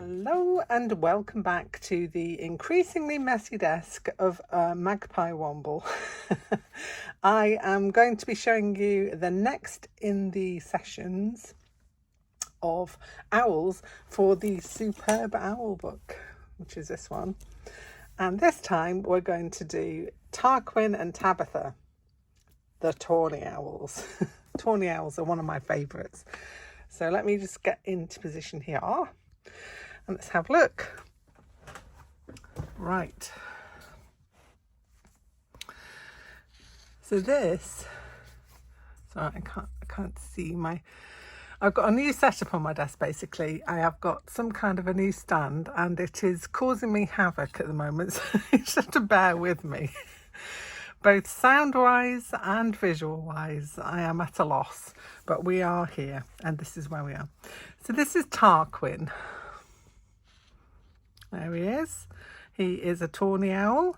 Hello and welcome back to the increasingly messy desk of Magpie Womble. I am going to be showing you the next in the sessions of owls for the Superb Owl book, which is this one. And this time we're going to do Tarquin and Tabitha, the tawny owls. Tawny owls are one of my favourites. So let me just get into position here. And let's have a look. Right. So this, sorry, I can't see I've got a new setup on my desk basically. I have got some kind of a new stand and it is causing me havoc at the moment, so you just have to bear with me. Both sound-wise and visual-wise, I am at a loss, but we are here and this is where we are. So this is Tarquin. There he is. He is a tawny owl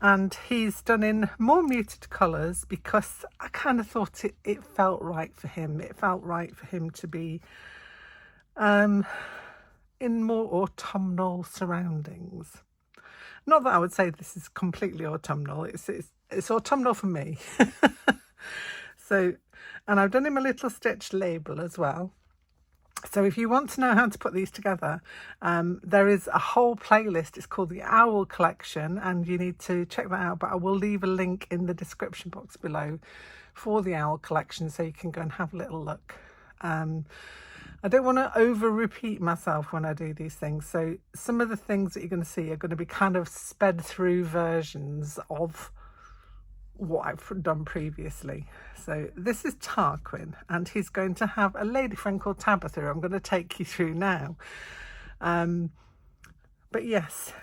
and he's done in more muted colours because I kind of thought it felt right for him. It felt right for him to be in more autumnal surroundings. Not that I would say this is completely autumnal. It's autumnal for me. So, and I've done him a little stitch label as well. So if you want to know how to put these together, there is a whole playlist. It's called the Owl Collection and you need to check that out. But I will leave a link in the description box below for the Owl Collection so you can go and have a little look. I don't want to over repeat myself when I do these things. So some of the things that you're going to see are going to be kind of sped through versions of what I've done previously. So this is Tarquin and he's going to have a lady friend called Tabitha I'm going to take you through now. But yes,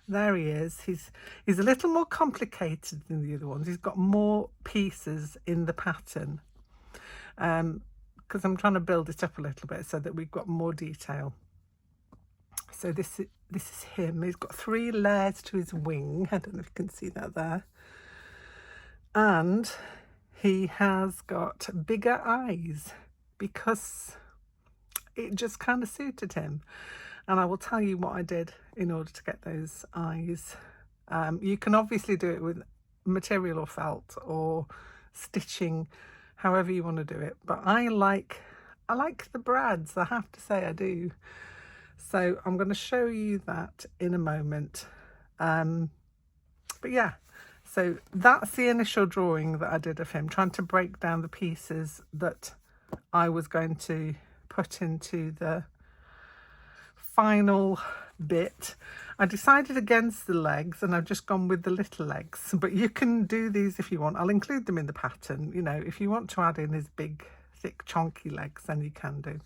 there he is. He's a little more complicated than the other ones. He's got more pieces in the pattern because I'm trying to build it up a little bit so that we've got more detail. So this is him. He's got 3 layers to his wing. I don't know if you can see that there. And he has got bigger eyes because it just kind of suited him. And I will tell you what I did in order to get those eyes. You can obviously do it with material or felt or stitching, however you want to do it. But I like the brads, I have to say I do. So I'm going to show you that in a moment. But yeah. So that's the initial drawing that I did of him, trying to break down the pieces that I was going to put into the final bit. I decided against the legs and I've just gone with the little legs, but you can do these if you want. I'll include them in the pattern. You know, if you want to add in his big, thick, chunky legs, then you can do.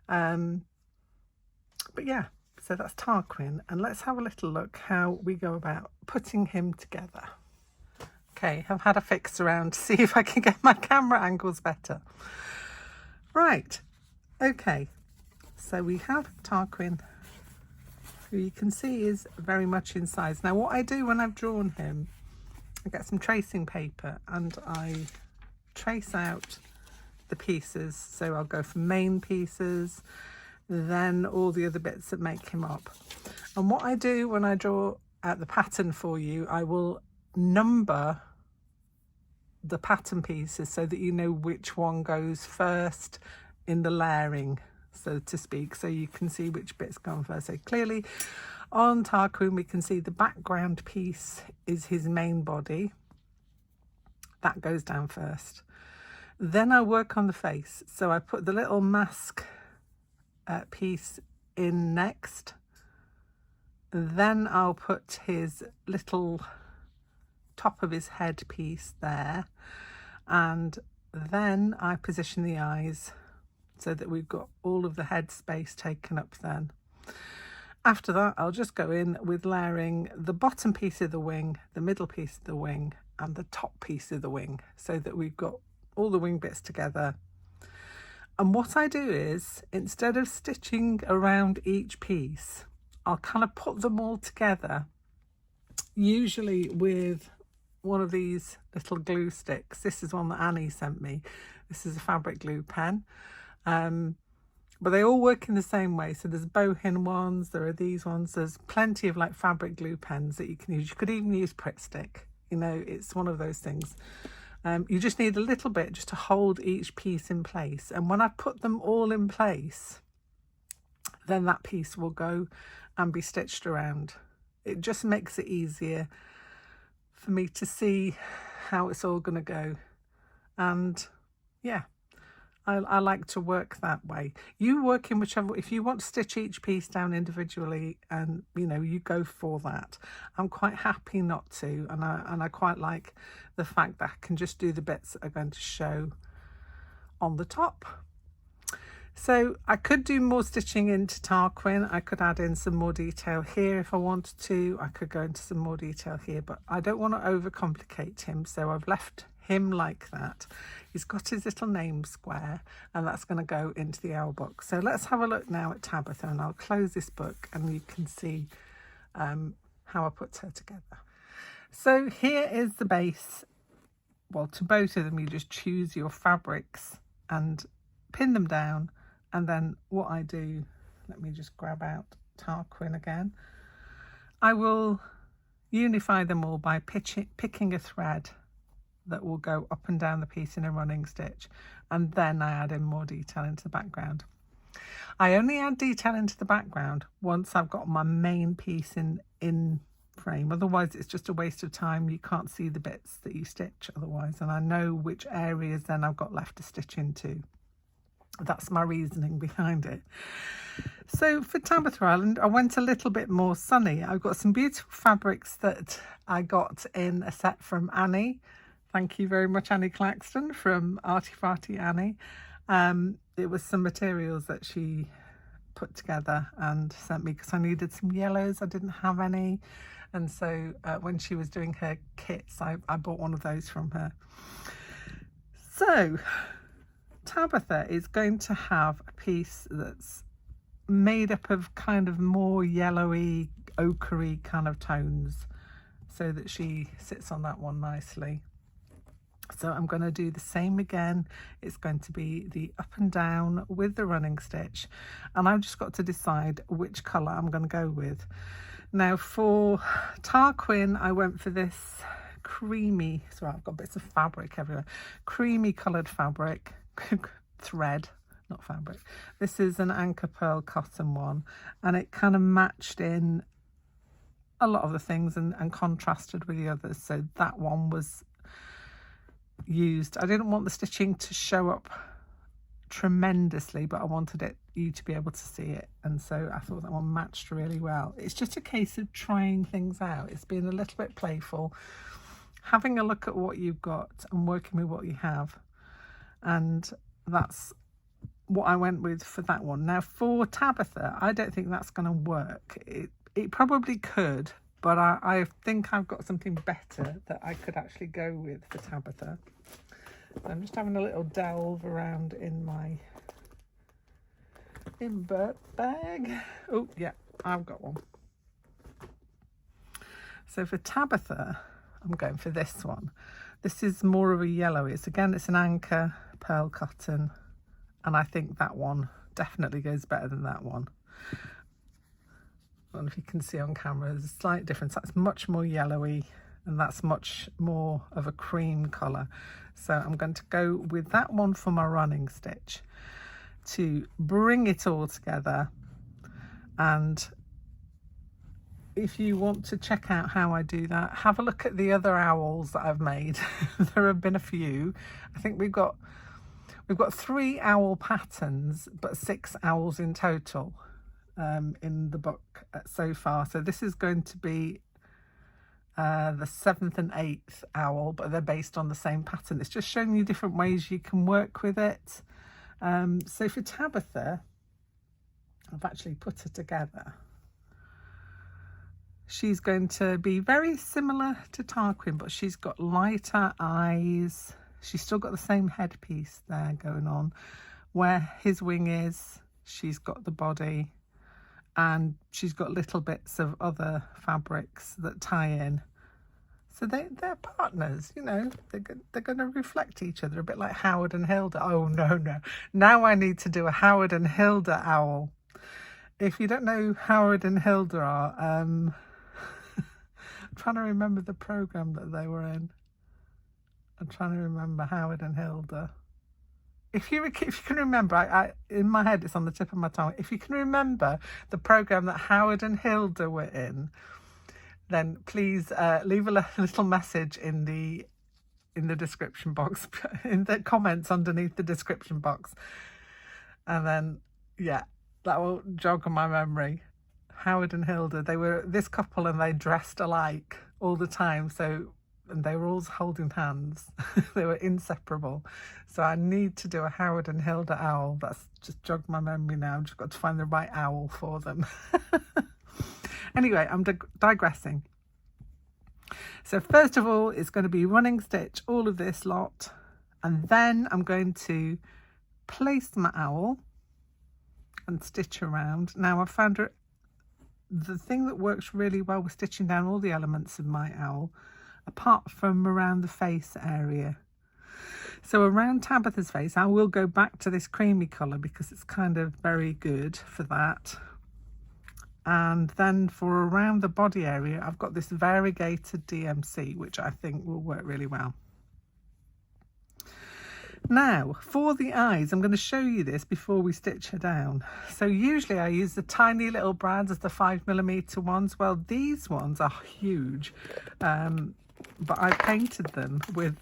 But yeah. So that's Tarquin, and let's have a little look how we go about putting him together. Okay, I've had a fix around to see if I can get my camera angles better. Right, okay, so we have Tarquin, who you can see is very much in size. Now what I do when I've drawn him, I get some tracing paper and I trace out the pieces. So I'll go for main pieces, then all the other bits that make him up. And what I do when I draw out the pattern for you, I will number the pattern pieces so that you know which one goes first in the layering, so to speak, so you can see which bit's gone first. So clearly on Tarquin we can see the background piece is his main body. That goes down first. Then I work on the face. So I put the little mask piece in next, then I'll put his little top of his head piece there, and then I position the eyes so that we've got all of the head space taken up. Then after that I'll just go in with layering the bottom piece of the wing, the middle piece of the wing and the top piece of the wing, so that we've got all the wing bits together. And what I do is, instead of stitching around each piece, I'll kind of put them all together, usually with one of these little glue sticks. This is one that Annie sent me. This is a fabric glue pen. but they all work in the same way. So there's bohin ones, there are these ones, there's plenty of like fabric glue pens that you can use. You could even use Pritt Stick, you know, it's one of those things. You just need a little bit just to hold each piece in place, and when I put them all in place, then that piece will go and be stitched around. It just makes it easier for me to see how it's all going to go. And yeah, I like to work that way. You work in whichever, if you want to stitch each piece down individually, and you know, you go for that. I'm quite happy not to, and I quite like the fact that I can just do the bits that are going to show on the top. So I could do more stitching into Tarquin. I could add in some more detail here if I wanted to. I could go into some more detail here, but I don't want to overcomplicate him, so I've left him like that. He's got his little name square, and that's going to go into the owl book. So let's have a look now at Tabitha, and I'll close this book and you can see how I put her together. So here is the base. Well, to both of them, you just choose your fabrics and pin them down. And then what I do, let me just grab out Tarquin again. I will unify them all by picking a thread that will go up and down the piece in a running stitch, and then I add in more detail into the background. I only add detail into the background once I've got my main piece in frame, otherwise it's just a waste of time. You can't see the bits that you stitch otherwise, and I know which areas then I've got left to stitch into. That's my reasoning behind it. So for Tabitha Island, I went a little bit more sunny. I've got some beautiful fabrics that I got in a set from Annie. Thank you very much, Annie Claxton from Arty Farty Annie. It was some materials that she put together and sent me because I needed some yellows. I didn't have any. And so when she was doing her kits, I bought one of those from her. So Tabitha is going to have a piece that's made up of kind of more yellowy, ochre kind of tones, so that she sits on that one nicely. So I'm going to do the same again. It's going to be the up and down with the running stitch, and I've just got to decide which colour I'm going to go with. Now for Tarquin, I went for this creamy, sorry, I've got bits of fabric everywhere, creamy coloured fabric. Thread, not fabric. This is an anchor pearl cotton one, and it kind of matched in a lot of the things and contrasted with the others, so that one was used. I didn't want the stitching to show up tremendously, but I wanted you to be able to see it, and so I thought that one matched really well. It's just a case of trying things out. It's been a little bit playful, having a look at what you've got and working with what you have. And that's what I went with for that one. Now for Tabitha, I don't think that's going to work. It probably could, but I think I've got something better that I could actually go with for Tabitha. I'm just having a little delve around in my invert bag. Oh yeah, I've got one. So for Tabitha, I'm going for this one. This is more of a yellow. It's an anchor pearl cotton, and I think that one definitely goes better than that one. I don't know if you can see on camera, there's a slight difference. That's much more yellowy, and that's much more of a cream colour. So I'm going to go with that one for my running stitch to bring it all together. And if you want to check out how I do that, have a look at the other owls that I've made. There have been a few. I think we've got 3 owl patterns, but 6 owls in total in the book so far. So this is going to be the 7th and 8th owl, but they're based on the same pattern. It's just showing you different ways you can work with it. So for Tabitha, I've actually put her together. She's going to be very similar to Tarquin, but she's got lighter eyes. She's still got the same headpiece there going on. Where his wing is, she's got the body, and she's got little bits of other fabrics that tie in. So they're partners, you know, they're going to reflect each other, a bit like Howard and Hilda. Oh, no. Now I need to do a Howard and Hilda owl. If you don't know who Howard and Hilda are, I'm trying to remember the program that they were in. I'm trying to remember Howard and Hilda. If you can remember, I in my head, it's on the tip of my tongue. If you can remember the program that Howard and Hilda were in, then please leave a little message in the description box, in the comments underneath the description box. And then, yeah, that will jog my memory. Howard and Hilda, they were this couple and they dressed alike all the time. And they were always holding hands. They were inseparable. So I need to do a Howard and Hilda owl. That's just jogged my memory now. I've just got to find the right owl for them. Anyway, I'm digressing. So first of all, it's going to be running stitch all of this lot. And then I'm going to place my owl and stitch around. Now I've found the thing that works really well with stitching down all the elements of my owl, apart from around the face area. So around Tabitha's face, I will go back to this creamy colour because it's kind of very good for that. And then for around the body area, I've got this variegated DMC, which I think will work really well. Now, for the eyes, I'm going to show you this before we stitch her down. So usually I use the tiny little brads as the 5mm ones. Well, these ones are huge. But I painted them with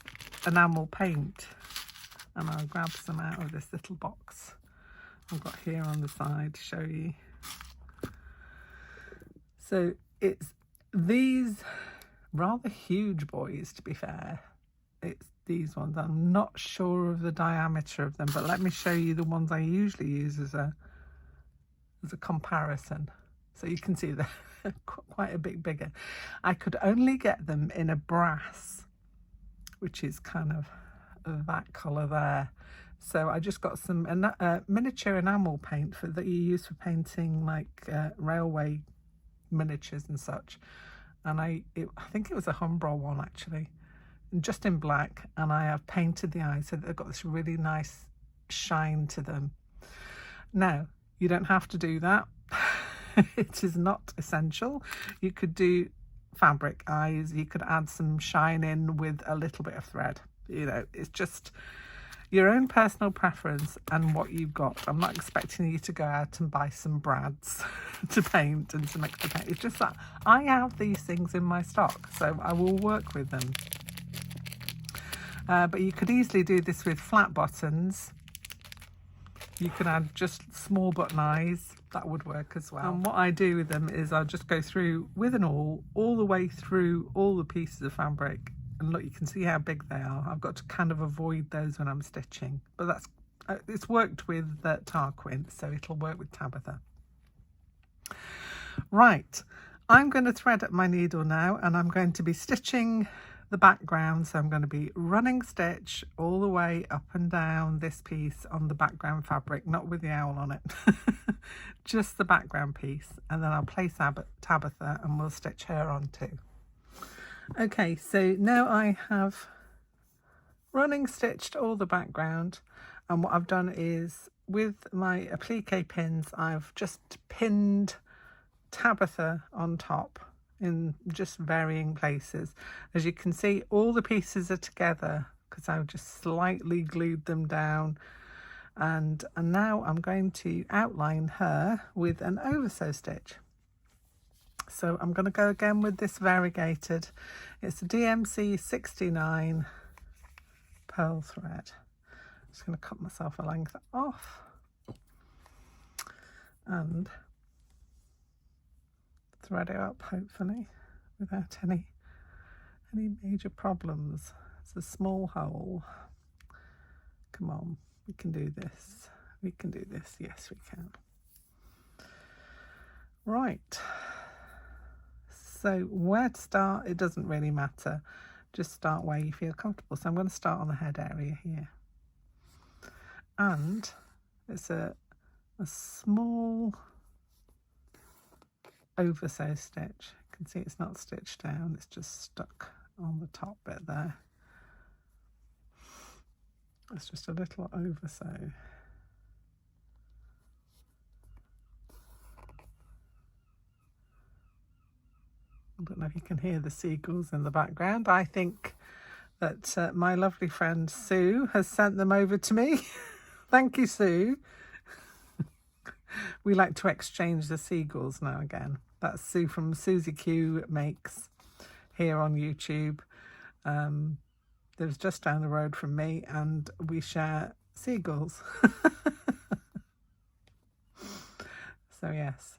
enamel paint, and I'll grab some out of this little box I've got here on the side to show you. So it's these rather huge boys, to be fair. It's these ones. I'm not sure of the diameter of them, but let me show you the ones I usually use as a comparison. So you can see they're quite a bit bigger. I could only get them in a brass, which is kind of that colour there. So I just got some miniature enamel paint that you use for painting like railway miniatures and such. And I think it was a Humbrol one actually, just in black. And I have painted the eyes so that they've got this really nice shine to them. Now, you don't have to do that. It is not essential. You could do fabric eyes, you could add some shine in with a little bit of thread. You know, it's just your own personal preference and what you've got. I'm not expecting you to go out and buy some brads to paint and some extra paint. It's just that I have these things in my stock, so I will work with them. But you could easily do this with flat buttons. You can add just small button eyes, that would work as well. And what I do with them is I'll just go through with an awl all the way through all the pieces of fabric. And look, you can see how big they are. I've got to kind of avoid those when I'm stitching. But that's it's worked with Tarquin, so it'll work with Tabitha. Right, I'm going to thread up my needle now, and I'm going to be stitching the background. So I'm going to be running stitch all the way up and down this piece on the background fabric, not with the owl on it. Just the background piece, and then I'll place Tabitha and we'll stitch her on too. Okay, so now I have running stitched all the background, and what I've done is with my applique pins I've just pinned Tabitha on top in just varying places. As you can see, all the pieces are together because I've just slightly glued them down, and now I'm going to outline her with an oversew stitch. So I'm going to go again with this variegated. It's a DMC 69 pearl thread. I'm just going to cut myself a length off and thread it up, hopefully without any major problems. It's a small hole. Come on, we can do this. We can do this. Yes, we can. Right. So where to start, it doesn't really matter. Just start where you feel comfortable. So I'm going to start on the head area here. And it's a small oversew stitch. You can see it's not stitched down, it's just stuck on the top bit there. It's just a little over sew. I don't know if you can hear the seagulls in the background. I think that my lovely friend Sue has sent them over to me. Thank you, Sue. We like to exchange the seagulls now and again. That's Sue from Susie Q Makes here on YouTube. Lives just down the road from me, and we share seagulls. So yes,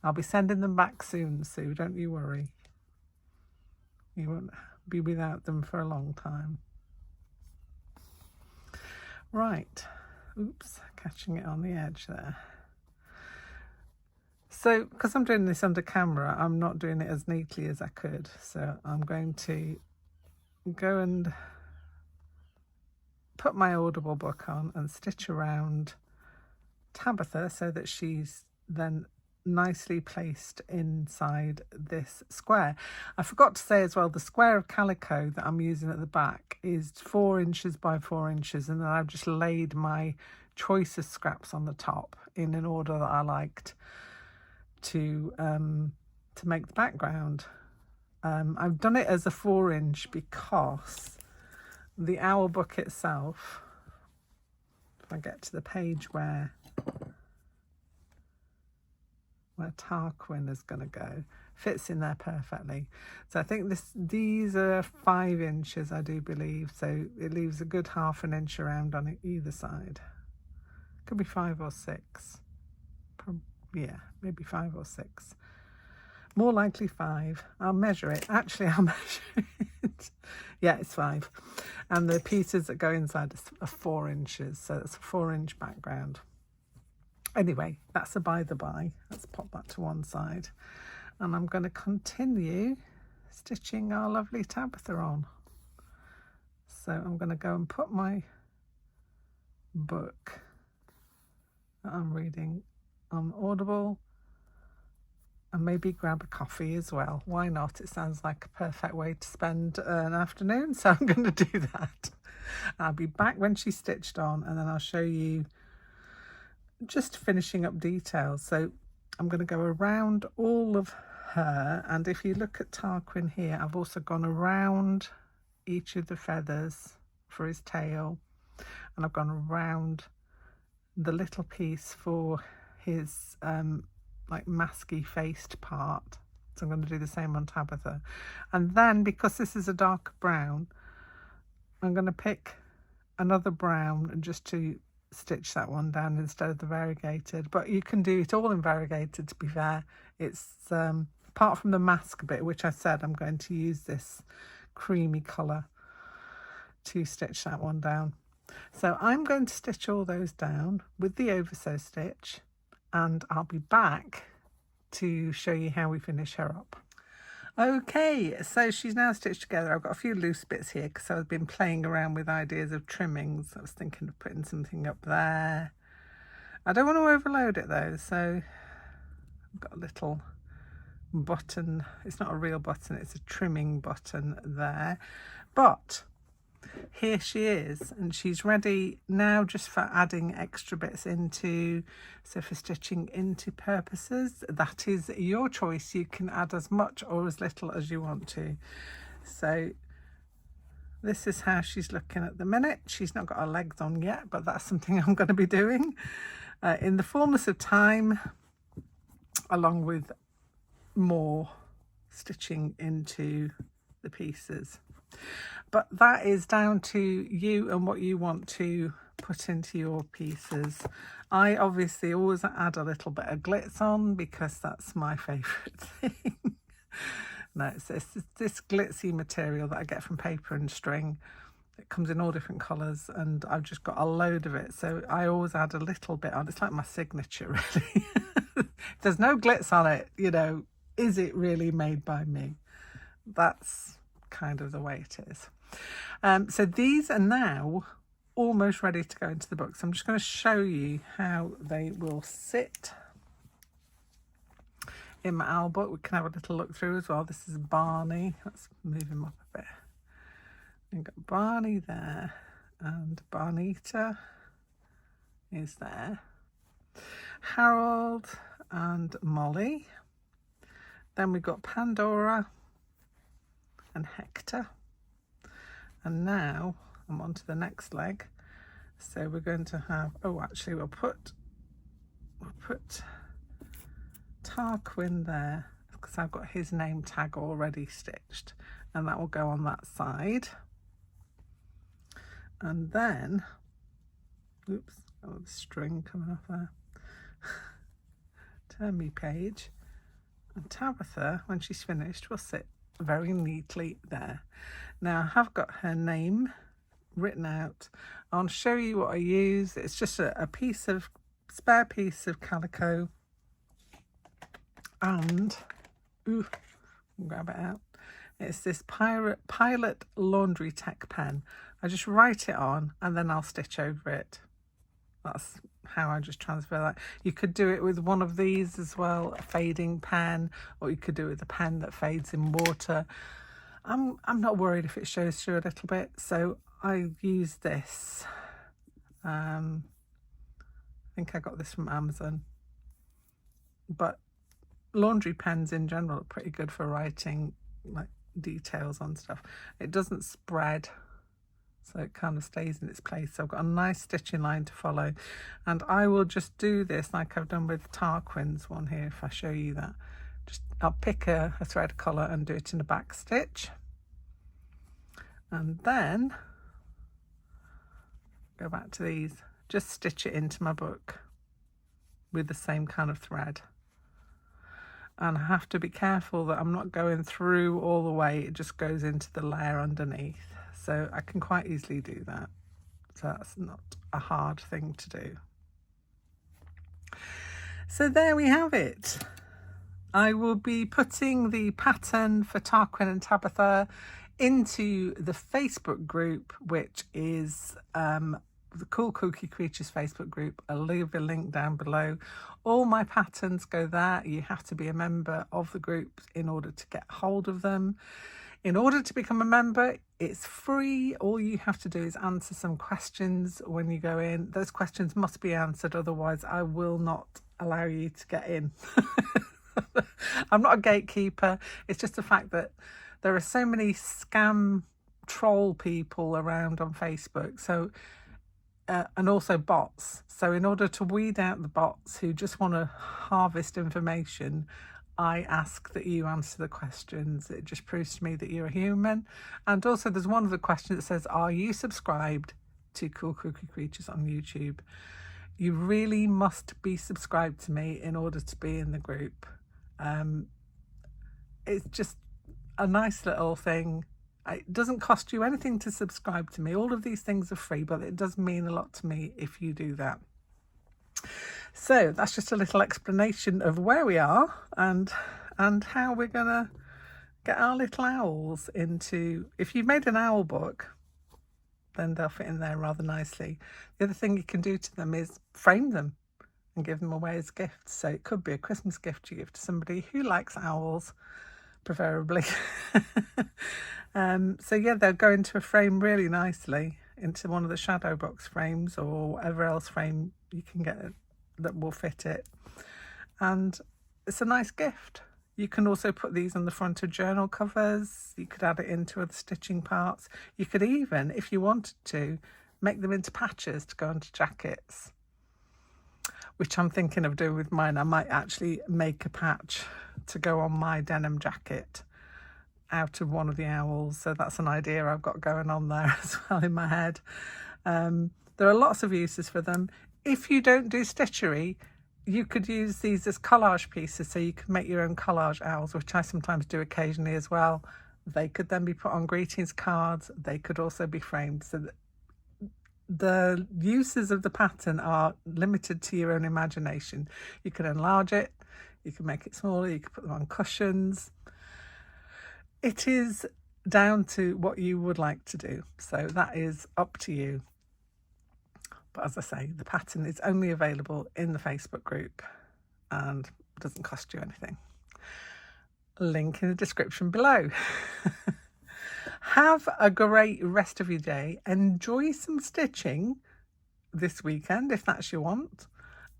I'll be sending them back soon, Sue, don't you worry. You won't be without them for a long time. Right, oops, catching it on the edge there. So because I'm doing this under camera, I'm not doing it as neatly as I could, so I'm going to go and put my Audible book on and stitch around Tabitha so that she's then nicely placed inside this square. I forgot to say as well, the square of calico that I'm using at the back is 4 inches by 4 inches, and then I've just laid my choicest scraps on the top in an order that I liked to make the background. I've done it as a 4-inch because the owl book itself, if I get to the page where Tarquin is going to go, fits in there perfectly. So I think these are 5 inches, I do believe, so it leaves a good ½ an inch around on either side. Could be 5 or 6. Yeah, maybe 5 or 6. More likely 5. I'll measure it. Actually, I'll measure it. Yeah, it's 5. And the pieces that go inside are 4 inches, so it's a 4-inch background. Anyway, that's a by the by. Let's pop that to one side. And I'm going to continue stitching our lovely Tabitha on. So I'm going to go and put my book that I'm reading on Audible, and maybe grab a coffee as well. Why not? It sounds like a perfect way to spend an afternoon, so I'm going to do that. I'll be back when she's stitched on, and then I'll show you just finishing up details. So I'm going to go around all of her, and if you look at Tarquin here, I've also gone around each of the feathers for his tail, and I've gone around the little piece for his like masky faced part. So I'm going to do the same on Tabitha, and then because this is a dark brown, I'm going to pick another brown just to stitch that one down instead of the variegated. But you can do it all in variegated, to be fair. It's apart from the mask bit, which I said I'm going to use this creamy colour to stitch that one down. So I'm going to stitch all those down with the oversew stitch, and I'll be back to show you how we finish her up. Okay, so she's now stitched together. I've got a few loose bits here because I've been playing around with ideas of trimmings. I was thinking of putting something up there. I don't want to overload it though, so I've got a little button. It's not a real button, it's a trimming button there. But here she is, and she's ready now just for adding extra bits into, so for stitching into purposes. That is your choice. You can add as much or as little as you want to. So this is how she's looking at the minute. She's not got her legs on yet, but that's something I'm going to be doing in the fullness of time, along with more stitching into the pieces. But that is down to you and what you want to put into your pieces. I obviously always add a little bit of glitz on because that's my favourite thing. No, it's this glitzy material that I get from Paper and String. It comes in all different colours, and I've just got a load of it, so I always add a little bit on. It's like my signature, really. If there's no glitz on it, you know, is it really made by me? That's kind of the way it is. So these are now almost ready to go into the book. So I'm just going to show you how they will sit in my owl book. We can have a little look through as well. This is Barney. Let's move him up a bit. We've got Barney there, and Barnita is there. Harold and Molly. Then we've got Pandora and Hector. And now I'm on to the next leg. So we're going to have, oh, actually we'll put Tarquin there because I've got his name tag already stitched, and that will go on that side. And then, oops, got a string coming off there. Turn me page, and Tabitha, when she's finished, will sit very neatly there. Now I have got her name written out. I'll show you what I use. It's just a spare piece of calico, and ooh, grab it out. It's this Pilot Laundry Tech pen. I just write it on and then I'll stitch over it. That's how I just transfer that. You could do it with one of these as well, a fading pen, or you could do it with a pen that fades in water. I'm not worried if it shows through a little bit, so I use this. I think I got this from Amazon, but laundry pens in general are pretty good for writing like details on stuff. It doesn't spread, so it kind of stays in its place. So I've got a nice stitching line to follow, and I will just do this like I've done with Tarquin's one here. If I show you that, I'll pick a thread colour and do it in a back stitch, and then go back to these, just stitch it into my book with the same kind of thread. And I have to be careful that I'm not going through all the way, it just goes into the layer underneath. So I can quite easily do that. So that's not a hard thing to do. So there we have it. I will be putting the pattern for Tarquin and Tabitha into the Facebook group, which is the Cool Kooky Creatures Facebook group. I'll leave a link down below. All my patterns go there. You have to be a member of the group in order to get hold of them. In order to become a member, it's free. All you have to do is answer some questions when you go in. Those questions must be answered, otherwise I will not allow you to get in. I'm not a gatekeeper. It's just the fact that there are so many scam troll people around on Facebook. So and also bots. So in order to weed out the bots who just want to harvest information, I ask that you answer the questions. It just proves to me that you're a human. And also there's one of the questions that says, are you subscribed to Cool Kooky Creatures on YouTube? You really must be subscribed to me in order to be in the group. It's just a nice little thing. It doesn't cost you anything to subscribe to me. All of these things are free, but it does mean a lot to me if you do that. So that's just a little explanation of where we are and how we're gonna get our little owls into. If you've made an owl book, then they'll fit in there rather nicely. The other thing you can do to them is frame them and give them away as gifts. So it could be a Christmas gift you give to somebody who likes owls, preferably. So yeah, they'll go into a frame really nicely, into one of the shadow box frames or whatever else frame you can get that will fit it, and it's a nice gift. You can also put these on the front of journal covers. You could add it into other stitching parts. You could even, if you wanted to, make them into patches to go onto jackets, which I'm thinking of doing with mine. I might actually make a patch to go on my denim jacket out of one of the owls. So that's an idea I've got going on there as well in my head. There are lots of uses for them. If you don't do stitchery, you could use these as collage pieces, so you can make your own collage owls, which I sometimes do occasionally as well. They could then be put on greetings cards. They could also be framed. So the uses of the pattern are limited to your own imagination. You can enlarge it, you can make it smaller, you can put them on cushions. It is down to what you would like to do, so that is up to you. But as I say, the pattern is only available in the Facebook group and doesn't cost you anything. Link in the description below. Have a great rest of your day. Enjoy some stitching this weekend if that's your want.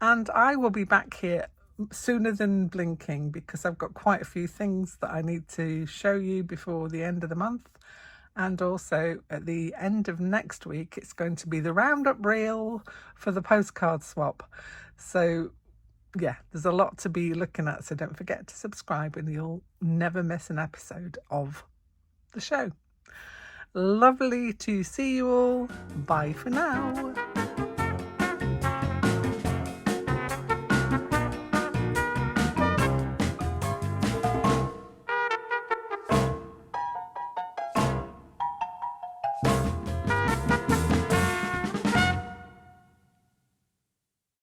And I will be back here sooner than blinking because I've got quite a few things that I need to show you before the end of the month. And also at the end of next week, it's going to be the roundup reel for the postcard swap. So yeah, there's a lot to be looking at. So don't forget to subscribe and you'll never miss an episode of the show. Lovely to see you all. Bye for now.